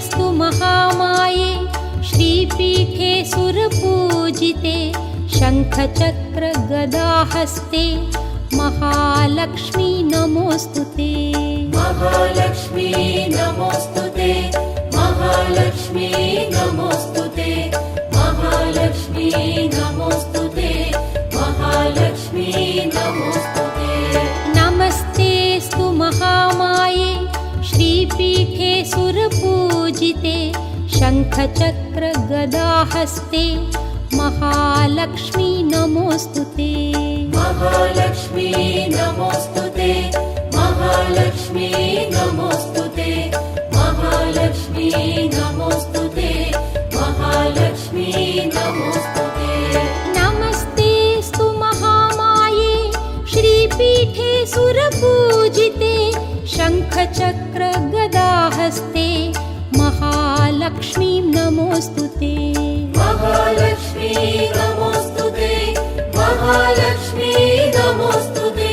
स्तु महामाये श्रीपीठे सुरपूजिते शङ्खचक्रगदाहस्ते महालक्ष्मी नमोऽस्तुते। महालक्ष्मी नमोऽस्तुते, महालक्ष्मी नमोऽस्तुते, महालक्ष्मी नमोऽस्तुते, महालक्ष्मी नमोऽस्तुते। नमस्तेऽस्तु महामाये श्रीपीठे सुरपूजिते शङ्खचक्रगदाहस्ते महालक्ष्मी नमोऽस्तुते। महालक्ष्मी नमोऽस्तुते, महालक्ष्मी नमोऽस्तुते, महालक्ष्मी नमोऽस्तुते, महालक्ष्मी नमोऽस्तुते। नमस्तेऽस्तु महामाये श्रीपीठे सुरपूजिते शङ्खचक्रगदाहस्ते महालक्ष्मी नमोऽस्तुते। महालक्ष्मी नमोऽस्तुते, महालक्ष्मी नमोऽस्तुते,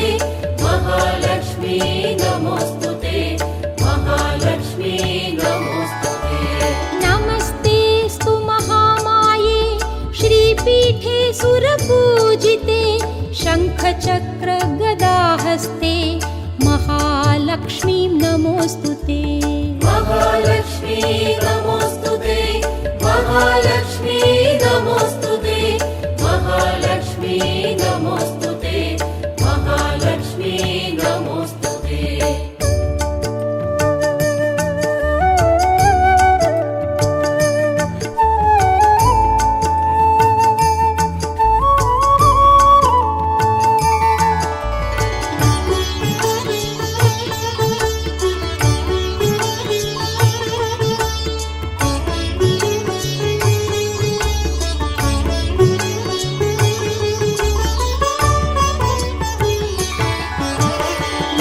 महालक्ष्मी नमोऽस्तुते, महालक्ष्मी नमोऽस्तुते। नमस्तेऽस्तु महामाये श्रीपीठे सुरपूजिते शङ्खचक्रगदाहस्ते महालक्ष्मी नमोऽस्तुते। महालक्ष्मी नमोऽस्तुते, महालक्ष्मी नमोऽस्तुते, महालक्ष्मी नमोऽस्तुते, महालक्ष्मी नमोऽस्तुते।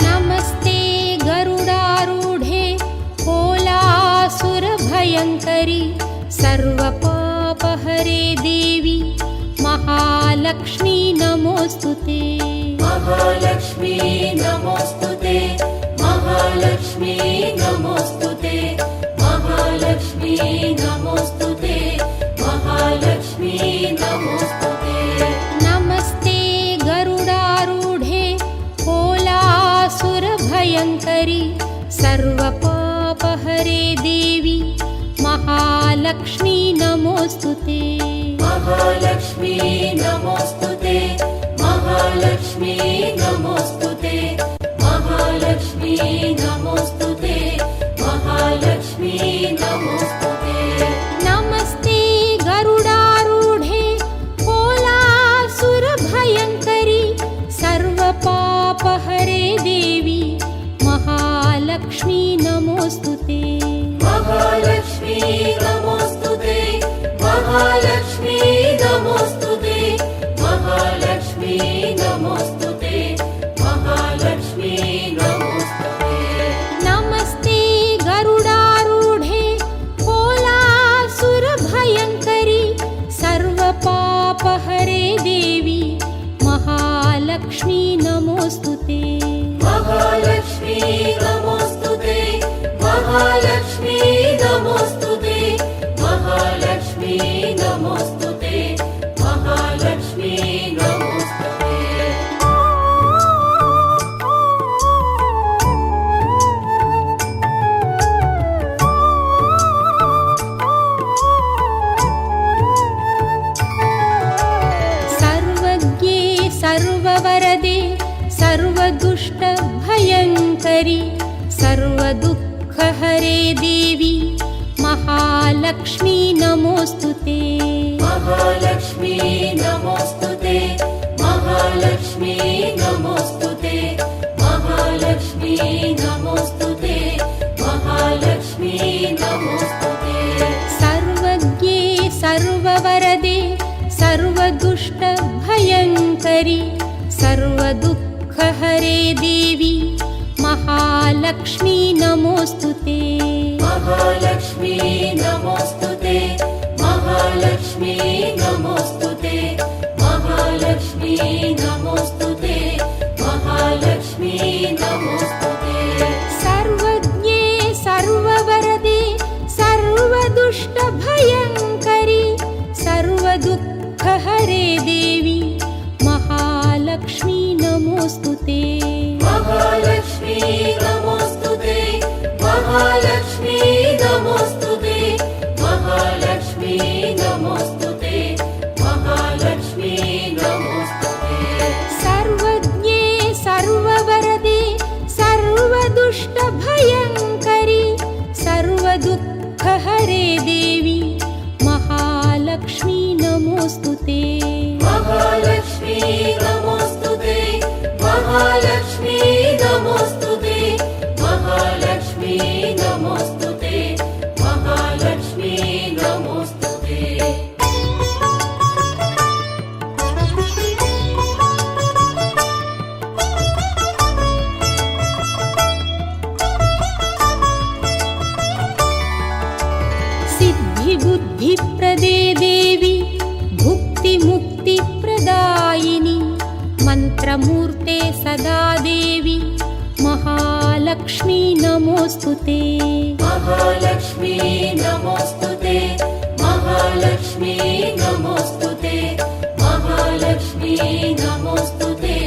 नमस्ते गरुडारूढे कोलासुरभयङ्करि सर्वपापहरे देवी महालक्ष्मी नमोऽस्तुते। महालक्ष्मी नमोऽस्तुते, महालक्ष्मी नमोऽस्तुते, महालक्ष्मी नमोऽस्तुते, महालक्ष्मी नमोऽस्तुते। नमस्ते गरुडारूढे कोलासुरभयङ्करि सर्वपापहरे देवी महालक्ष्मी नमोऽस्तुते। महालक्ष्मी नमोऽस्तुते, महालक्ष्मी नमोऽस्तुते, महालक्ष्मी नमोऽस्तुते, महालक्ष्मी नमोऽस्तुते। नमस्ते गरुडारूढे कोलासुरभयङ्करि सर्वपापहरे देवी महालक्ष्मी नमोऽस्तुते। महालक्ष्मी नमोऽस्तुते, महालक्ष्मी नमोऽस्तुते, महालक्ष्मी नमोऽस्तुते, महालक्ष्मी नमोऽस्तुते। नमस्ते गरुडारूढे कोलासुरभयङ्करि सर्वपापहरे देवी महालक्ष्मी नमोऽस्तुते। महालक्ष्मी नमोऽस्तुते, महालक्ष्मी नमोऽस्तुते, महालक्ष्मी नमोऽस्तुते, महालक्ष्मी नमोऽस्तुते। सर्वज्ञे सर्ववरदे सर्वदुष्टभयङ्करि सर्वदुःखहरे देवी महालक्ष्मी नमोऽस्तुते। महालक्ष्मी नमोऽस्तुते, महालक्ष्मी नमोऽस्तुते, महालक्ष्मी नमोऽस्तुते, महालक्ष्मी नमोऽस्तुते। सर्वज्ञे सर्ववरदे सर्वदुष्टभयङ्करि सर्वदुःखहरे देवी महालक्ष्मी नमोऽस्तुते। महालक्ष्मी नमोऽस्तुते, महालक्ष्मी नमोऽस्तुते, महालक्ष्मी नमोऽस्तुते, महालक्ष्मी नमोऽस्तुते। सर्वज्ञे सर्ववरदे सर्व सिद्धिबुद्धिप्रदे देवी भुक्तिमुक्तिप्रदायिनि मन्त्रमूर्ते सदा देवी महालक्ष्मी नमोऽस्तुते महालक्ष्मी नमोऽस्तुते महालक्ष्मी नमोऽस्तुते महालक्ष्मी नमोऽस्तुते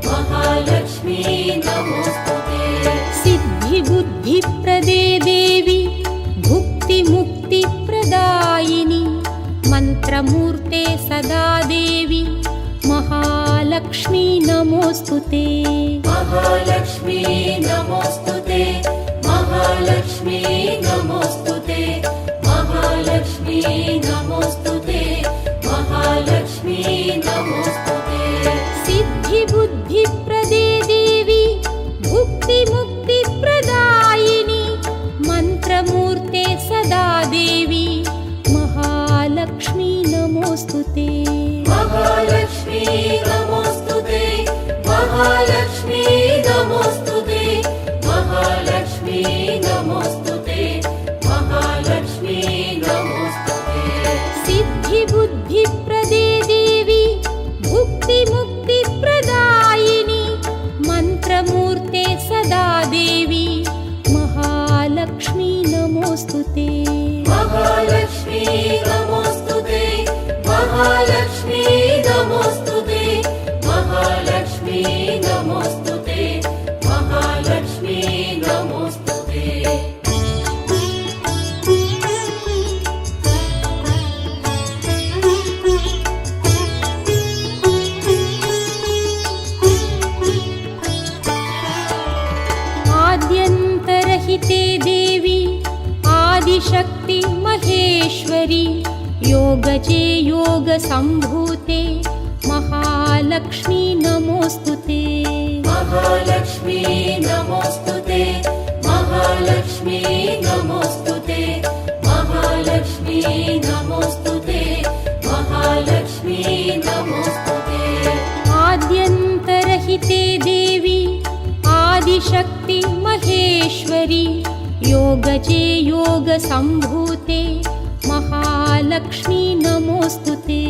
महालक्ष्मी नमोऽस्तुते सिद्धिबुद्धिप्रदे देवी भुक्तिमुक्तिप्रदायिनि मन्त्रमूर्ते सदा देवी महालक्ष्मी नमोऽस्तुते महालक्ष्मी नमोऽस्तुते महालक्ष्मी नमोऽस्तुते महालक्ष्मी नमोऽस्तुते महालक्ष्मी नमोऽस्तुते सिद्धिबुद्धिप्रदे देवी भुक्तिमुक्तिप्रदायिनि मन्त्रमूर्ते सदा देवी महालक्ष्मी नमोऽस्तुते महालक्ष्मी नमोऽस्तुते महालक्ष्मी नमोऽस्तुते महालक्ष्मी नमोऽस्तुते महालक्ष्मी नमोऽस्तुते सिद्धिबुद्धिप्रदे देवी भुक्तिमुक्तिप्रदायिनि मन्त्रमूर्ते सदा देवी महालक्ष्मी नमोऽस्तुते महालक्ष्मी नमोऽस्तुते महालक्ष्मी नमोऽस्तुते महालक्ष्मी नमोऽस्तुते महालक्ष्मी नमोऽस्तुते आद्यन्तरहिते देवी आदिशक्ति महेश्वरी योगजे योगसम्भूते महालक्ष्मी नमोऽस्तुते महालक्ष्मी नमोऽस्तुते महालक्ष्मी नमोऽस्तुते महालक्ष्मी नमोऽस्तुते महालक्ष्मी नमोऽस्तुते आद्यन्तरहिते देवी आदिशक्ति महेश्वरी योगजे योगसम्भूते महालक्ष्मी नमोऽस्तुते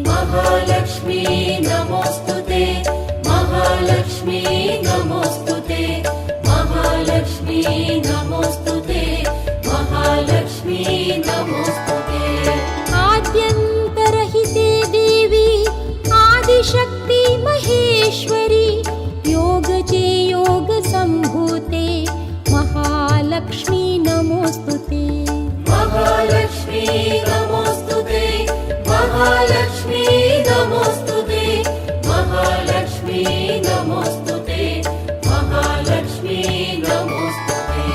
महालक्ष्मी नमोऽस्तुते महालक्ष्मी नमोऽस्तुते महालक्ष्मी नमोऽस्तुते महालक्ष्मी नमोऽस्तुते आद्यन्तरहिते देवी आदिशक्ति महेश्वरी योगजे योगसम्भूते महालक्ष्मी नमोऽस्तुते महालक्ष्मी नमोऽस्तुते महालक्ष्मी नमोऽस्तुते महालक्ष्मी नमोऽस्तुते महालक्ष्मी नमोऽस्तुते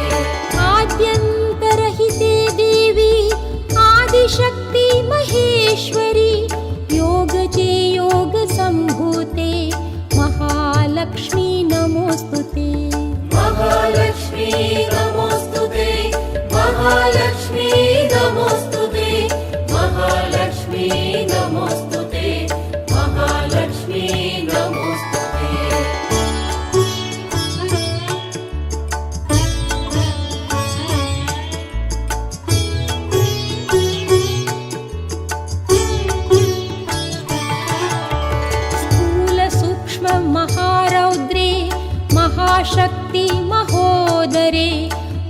आद्यन्तरहिते देवी आदिशक्ति महेश्वरी योगजे योगसम्भूते महालक्ष्मी नमोऽस्तुते महालक्ष्मी नमोऽस्तुते महालक्ष्मी नमोऽस्तुते महालक्ष्मी नमोऽस्तुते महालक्ष्मी नमोऽस्तुते स्थूलसूक्ष्ममहारौद्रे महाशक्ति महोदरे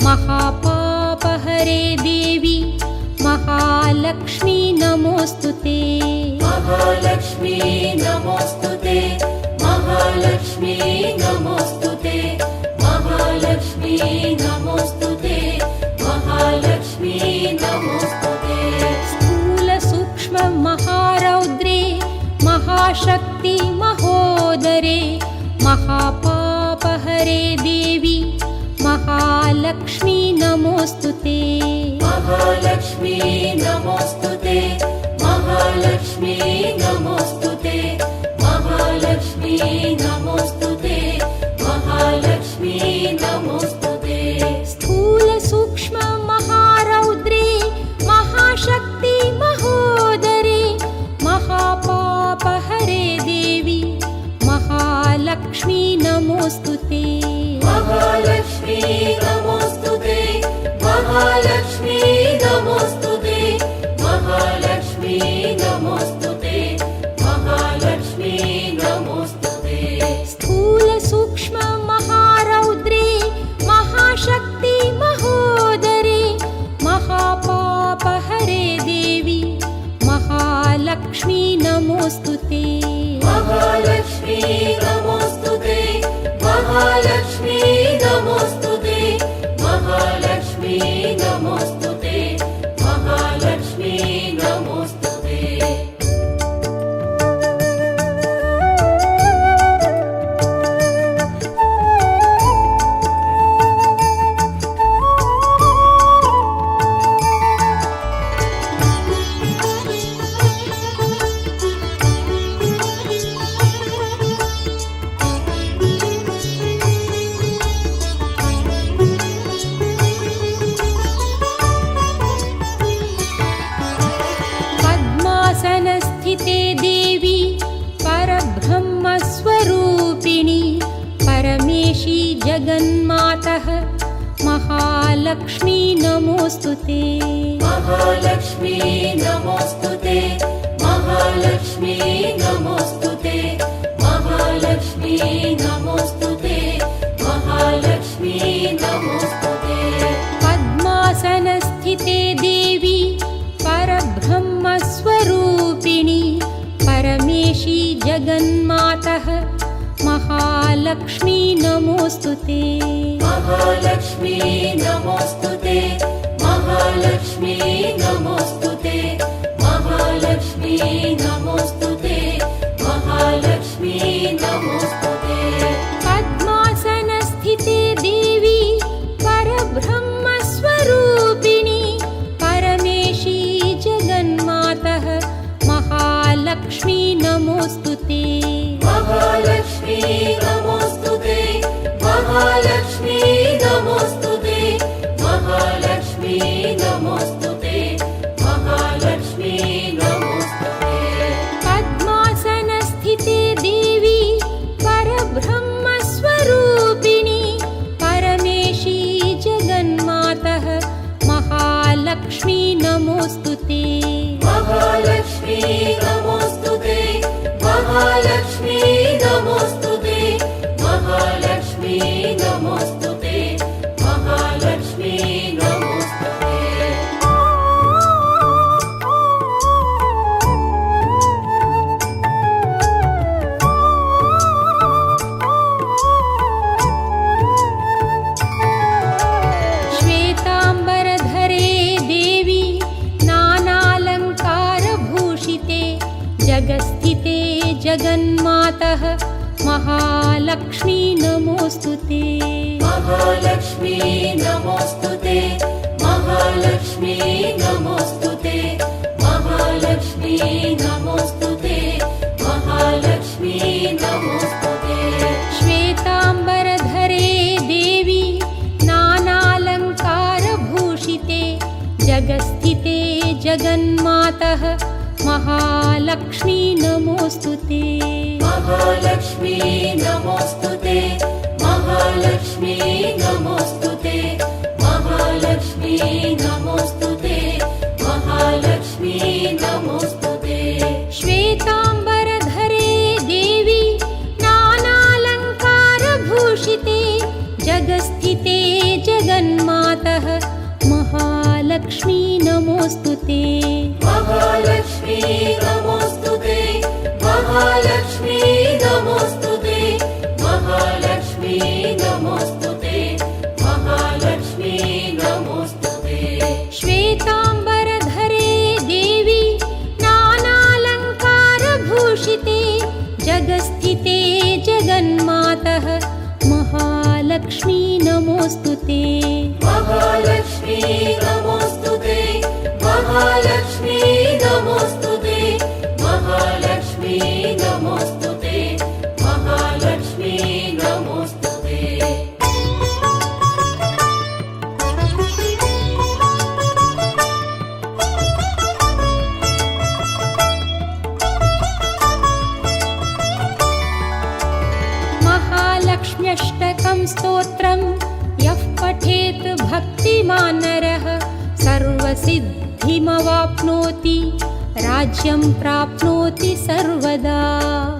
महापापहरे देवी महालक्ष्मी नमोऽस्तुते महालक्ष्मी नमोऽस्तुते महालक्ष्मी नमोऽस्तुते महालक्ष्मी नमोऽस्तुते महालक्ष्मी नमोऽस्तुते स्थूलसूक्ष्ममहारौद्रे महाशक्ति महोदरे महापापहरे देवी महालक्ष्मी नमोऽस्तुते महालक्ष्मी नमोऽस्तुते महालक्ष्मी नमोऽस्तुते महालक्ष्मी नमोऽस्तुते महालक्ष्मी नमोऽस्तुते स्थूलसूक्ष्ममहारौद्रे महाशक्ति महोदरे महापापहरे देवी महालक्ष्मी नमोऽस्तुते महालक्ष्मी नमोऽस्तुते महालक्ष्मी नमोऽस्तुते नमोऽस्तुते महालक्ष्मी नमोऽस्तुते महालक्ष्मी नमोऽस्तुते महालक्ष्मी नमोऽस्तुते महालक्ष्मी नमोऽस्तुते पद्मासनस्थिते देवी परब्रह्मस्वरूपिणी परमेशी जगन्मातः महालक्ष्मी नमोऽस्तुते महालक्ष्मी नमोऽस्तुते महालक्ष्मी नमोऽस्तुते महालक्ष्मी नमोऽस्तुते महालक्ष्मी नमोऽस्तुते पद्मासनस्थिते देवी परब्रह्मस्वरूपिणी परमेशी जगन्मातः महालक्ष्मी नमोऽस्तुते महालक्ष्मी नमोऽस्तुते महालक्ष्मी नमोऽस्तुते महालक्ष्मी नमोऽस्तुते महालक्ष्मी नमोऽस्तुते पद्मासनस्थिते देवी परब्रह्मस्वरूपिणी परमेशी जगन्मातः महालक्ष्मी नमोऽस्तुते महालक्ष्मी नमोऽस्तुते महालक्ष्मी नमोऽस्तुते महालक्ष्मी नमोऽस्तुते महालक्ष्मी नमोऽस्तुते पद्मासनस्थिते देवी परब्रह्मस्वरूपिणी परमेशी जगन्मातः महालक्ष्मी नमोऽस्तुते महालक्ष्मी नमोऽस्तुते महालक्ष्मी नमोऽस्तुते महालक्ष्मी नमोऽस्तुते महालक्ष्मी नमोऽस्तुते श्वेताम्बरधरे देवी नानालङ्कारभूषिते जगस्थिते जगन्मातः महालक्ष्मी नमोऽस्तुते महालक्ष्मी नमोऽस्तुते महालक्ष्मी नमोऽस्तुते महालक्ष्मी नमोऽस्तुते महालक्ष्मी नमोऽस्तुते श्वेताम्बरधरे देवी नानालङ्कारभूषिते जगस्थिते जगन्मातः महालक्ष्मी नमोऽस्तुते महालक्ष्मी नमोऽस्तुते महालक्ष्मी नमोऽस्तुते महालक्ष्मी नमोऽस्तुते महालक्ष्मी नमोऽस्तुते श्वेताम्बरधरे देवी नानालङ्कारभूषिते जगस्थिते जगन्मातः महालक्ष्मी नमोऽस्तुते महालक्ष्मी नमोऽस्तुते महालक्ष्मी नमोऽस्तुते महालक्ष्मी नमोऽस्तुते महालक्ष्मी नमोऽस्तुते श्वेताम्बरधरे देवी नानालङ्कारभूषिते जगस्थिते जगन्मातः महालक्ष्मी नमोऽस्तुते महालक्ष्मी नमोऽस्तुते महालक्ष्मी नमोऽस्तुते महालक्ष्मी नमोऽस्तुते महालक्ष्मी नमोऽस्तुते महालक्ष्म्यष्टकं स्तोत्रं यः पठेत् भक्तिमान् नरः सर्वसिद्धिमवाप्नोति राज्यं प्राप्नोति सर्वदा।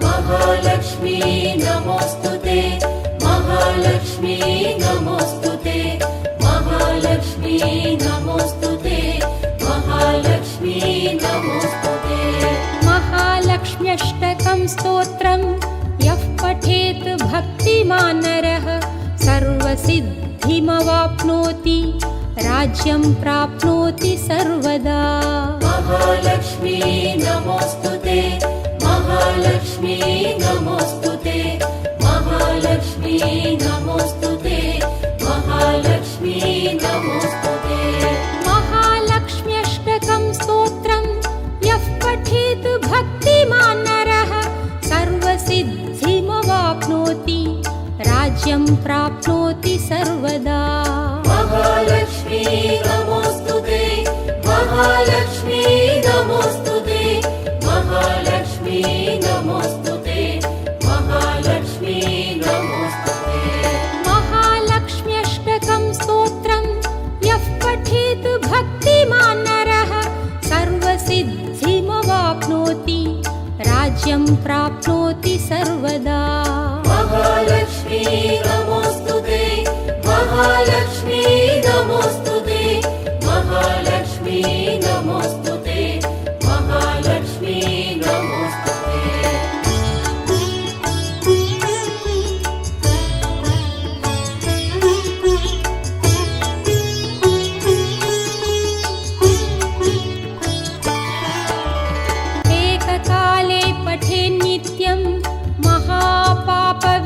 महालक्ष्मी नमोऽस्तुते महालक्ष्मी नमोऽस्तुते महालक्ष्मी नमोऽस्तुते महालक्ष्मी नमोऽस्तुते महालक्ष्म्यष्टकं स्तोत्रं यः पठेत् भक्तिमान् नरः सर्वसिद्धिमवाप्नोति राज्यं प्राप्नोति सर्वदा। महालक्ष्मी नमोस्तुते, महालक्ष्मी नमोस्तुते, महालक्ष्मी नमोस्तुते, महालक्ष्मी नमोस्तुते। महालक्ष्म्यष्टकं स्तोत्रं यः पठेत् भक्तिमान् नरः सर्वसिद्धिमवाप्नोति राज्यं प्राप्नोति सर्वदा। महालक्ष्मी नमोस्तुते, महालक्ष्मी नमोस्तुते, महालक्ष्मी नमोस्तुते, महालक्ष्मी नमोस्तुते। महालक्ष्म्यष्टकं स्तोत्रं यः पठेत् भक्तिमान् नरः सर्वसिद्धिमवाप्नोति राज्यं प्राप्नोति सर्वदा। महालक्ष्मी नमोस्तुते, महालक्ष्मी नमोस्तुते, महालक्ष्मी नमोस्तुते, महालक्ष्मी नमोस्तुते। एककाले पठेन्नित्यं महापापविनाशनं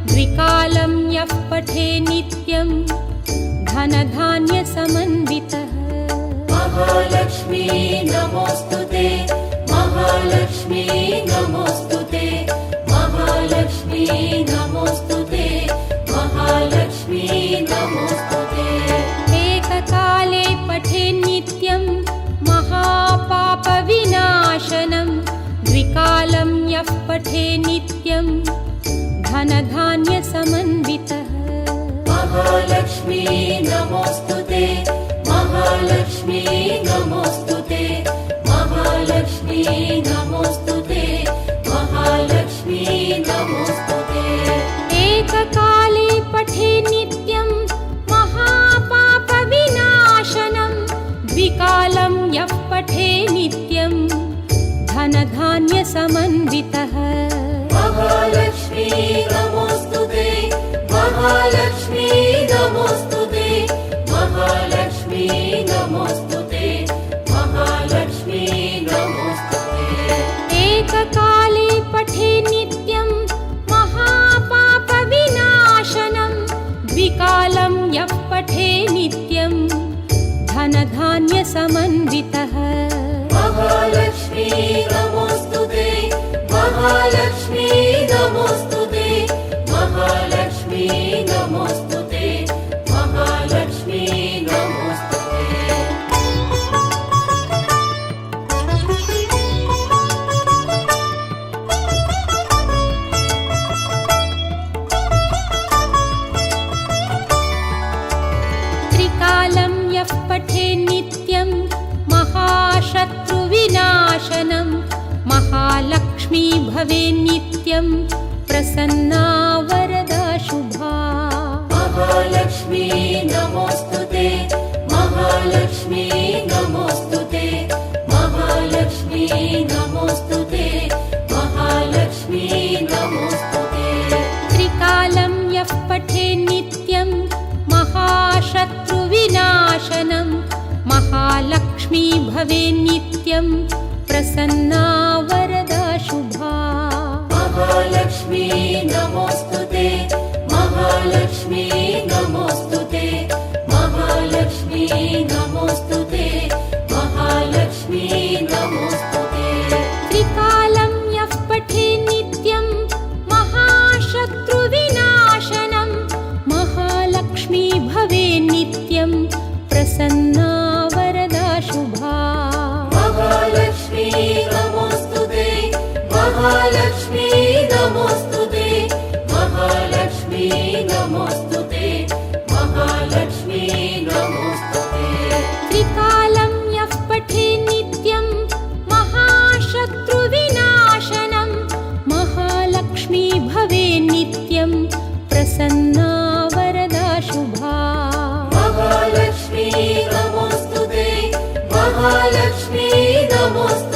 द्विकालं यः पठेन्नित्यं धनधान्यसमन्वितः। महालक्ष्मी नमोस्तुते, महालक्ष्मी नमोस्तुते, महालक्ष्मी नमोस्तुते, महालक्ष्मी नमोस्तुते। एककाले पठेन्नित्यं महापापविनाशनं द्विकालं यः पठेन्नित्यं धनधान्यसमन्वितः। महालक्ष्मी नमोस्तुते, महालक्ष्मी नमोस्तुते, महालक्ष्मी नमोस्तुते, महालक्ष्मी नमोस्तुते। एककाले पठेन्नित्यं महापापविनाशनं द्विकालं यः पठेन्नित्यं धनधान्यसमन्वितः। महालक्ष्मी नमोस्तुते, महालक्ष्मी नमोस्तुते, महालक्ष्मी नमोस्तुते, महालक्ष्मी नमोस्तुते। एककाले पठेन्नित्यं महापापविनाशनं द्विकालं यः पठेन्नित्यं धनधान्यसमन्वितः। महालक्ष्मी नमोस्तुते, महालक्ष्मी नमोस्तुते, महालक्ष्मी नमोस्तुते, महालक्ष्मी नमोस्तुते। त्रिकालं यः पठेन्नित्यं महाशत्रुविनाशनं महालक्ष्मी भवेन्नित्यं प्रसन्ना वरदा शुभा। महालक्ष्मी नमोस्तुते, महालक्ष्मी नमोस्तुते, महालक्ष्मी नमोस्तुते, महालक्ष्मी नमोस्तुते। त्रिकालं यः पठेन्नित्यं महाशत्रुविनाशनं महालक्ष्मी भवेन्नित्यं प्रसन्ना वरदा शुभा। महालक्ष्मी नमोस्तुते, महालक्ष्मी नमोस्तुते, महालक्ष्मी नमोस्तुते, महालक्ष्मी नमोस्तुते। त्रिकालं यः पठेन्नित्यं महाशत्रुविनाशनं महालक्ष्मी भवेन्नित्यं प्रसन्ना वरदा शुभा। महालक्ष्मी नमोस्तुते, महालक्ष्मी नमोस्तुते, महालक्ष्मी नमोस्तुते, महालक्ष्मी नमोस्तुते। त्रिकालं यः पठेन्नित्यं महाशत्रुविनाशनं महालक्ष्मी भवेन्नित्यं प्रसन्ना वरदा शुभा। महालक्ष्मी नमोस्तुते, महालक्ष्मी नमोस्तुते।